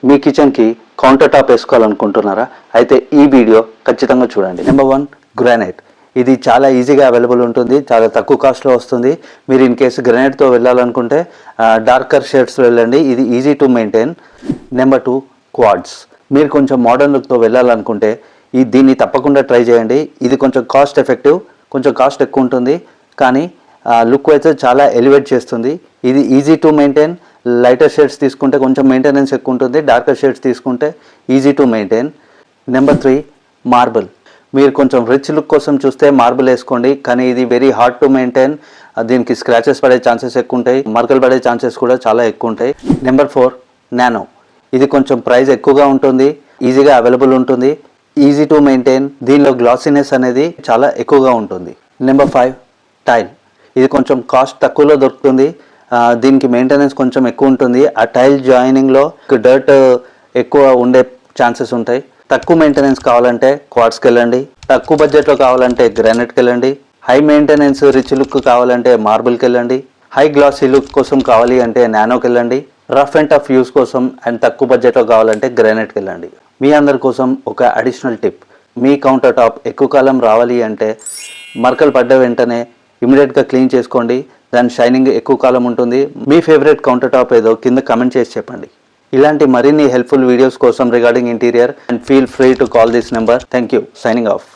మీ కిచెన్కి counter top వేసుకోవాలనుకుంటున్నారా? అయితే ఈ వీడియో ఖచ్చితంగా చూడండి. Number 1 granite. ఇది చాలా ఈజీగా అవైలబుల్ ఉంటుంది, చాలా తక్కువ కాస్ట్లో వస్తుంది. మీరు ఇన్ కేసు గ్రానైట్తో వెళ్ళాలనుకుంటే డార్కర్ షేడ్స్ వెళ్ళండి, ఇది easy to maintain. Number 2 quads. మీరు కొంచెం మోడర్న్ లుక్తో వెళ్ళాలనుకుంటే దీన్ని తప్పకుండా ట్రై చేయండి. ఇది కొంచెం కాస్ట్ ఎఫెక్టివ్, కొంచెం కాస్ట్ ఎక్కువ ఉంటుంది, కానీ లుక్ అయితే చాలా ఎలివేట్ చేస్తుంది. ఇది easy to maintain. Lighter shades తీసుకుంటే కొంచెం మెయింటెనెన్స్ ఎక్కువ ఉంటుంది, డార్కర్ షేడ్స్ తీసుకుంటే easy to maintain. Number 3 marble. మీరు కొంచెం రిచ్ లుక్ కోసం చూస్తే మార్బుల్ వేసుకోండి, కానీ ఇది వెరీ హార్డ్ టు మెయింటైన్. దీనికి స్క్రాచెస్ పడే ఛాన్సెస్ ఎక్కువ ఉంటాయి, మరకలు పడే ఛాన్సెస్ కూడా చాలా ఎక్కువ ఉంటాయి. Number 4 nano. ఇది కొంచెం ప్రైస్ ఎక్కువగా ఉంటుంది, ఈజీగా అవైలబుల్ ఉంటుంది, ఈజీ టు మెయింటైన్. దీనిలో గ్లాసీనెస్ అనేది చాలా ఎక్కువగా ఉంటుంది. Number 5 tile. ఇది కొంచెం కాస్ట్ తక్కువలో దొరుకుతుంది, దీనికి మెయింటెనెన్స్ కొంచెం ఎక్కువ ఉంటుంది. ఆ టైల్ జాయినింగ్లో డర్ట్ ఎక్కువ ఉండే ఛాన్సెస్ ఉంటాయి. తక్కువ మెయింటెనెన్స్ కావాలంటే క్వాడ్స్కి వెళ్ళండి, తక్కువ బడ్జెట్లో కావాలంటే గ్రానైట్కి వెళ్ళండి, హై మెయింటెనెన్స్ రిచ్ లుక్ కావాలంటే మార్బుల్కి వెళ్ళండి, హై గ్లాసీ లుక్ కోసం కావాలి అంటే నానోకి వెళ్ళండి, రఫ్ అండ్ టఫ్ యూస్ కోసం అండ్ తక్కువ బడ్జెట్లో కావాలంటే గ్రానైట్కి వెళ్ళండి. మీ అందరి కోసం ఒక అడిషనల్ టిప్. మీ కౌంటర్ టాప్ ఎక్కువ కాలం రావాలి అంటే మరకలు పడ్డ వెంటనే ఇమీడియట్గా క్లీన్ చేసుకోండి, దాని షైనింగ్ ఎక్కువ కాలం ఉంటుంది. మీ ఫేవరెట్ కౌంటర్ టాప్ ఏదో కింద కమెంట్ చేసి చెప్పండి. ఇలాంటి మరిన్ని హెల్ప్ఫుల్ వీడియోస్ కోసం regarding interior, and feel free to call this number. Thank you. Signing off.